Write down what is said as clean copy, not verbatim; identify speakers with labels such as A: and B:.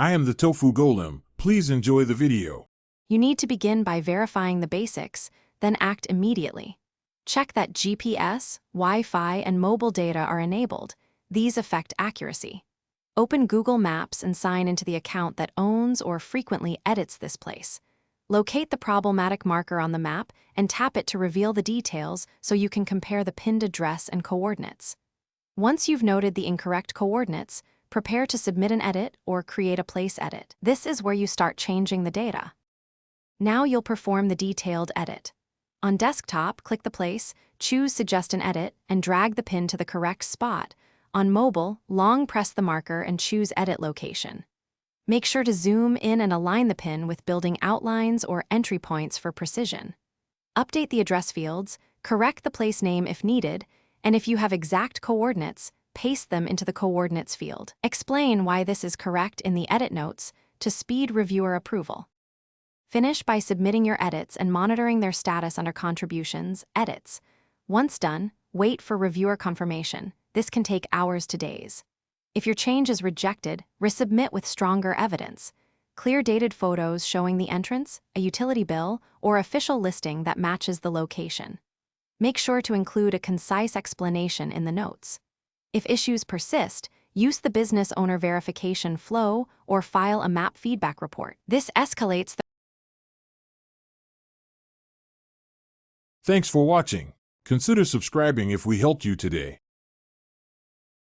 A: I am the Tofu Golem. Please enjoy the video.
B: You need to begin by verifying the basics, then act immediately. Check that GPS, Wi-Fi, and mobile data are enabled. These affect accuracy. Open Google Maps and sign into the account that owns or frequently edits this place. Locate the problematic marker on the map and tap it to reveal the details so you can compare the pinned address and coordinates. Once you've noted the incorrect coordinates, prepare to submit an edit or create a place edit. This is where you start changing the data. Now you'll perform the detailed edit. On desktop, click the place, choose Suggest an Edit, and drag the pin to the correct spot. On mobile, long press the marker and choose Edit Location. Make sure to zoom in and align the pin with building outlines or entry points for precision. Update the address fields, correct the place name if needed, and if you have exact coordinates, paste them into the coordinates field. Explain why this is correct in the edit notes to speed reviewer approval. Finish by submitting your edits and monitoring their status under Contributions, Edits. Once done, wait for reviewer confirmation. This can take hours to days. If your change is rejected, resubmit with stronger evidence. Clear dated photos showing the entrance, a utility bill, or official listing that matches the location. Make sure to include a concise explanation in the notes. If issues persist, use the business owner verification flow or file a map feedback report. This escalates the
A: Thanks for watching. Consider subscribing if we helped you today.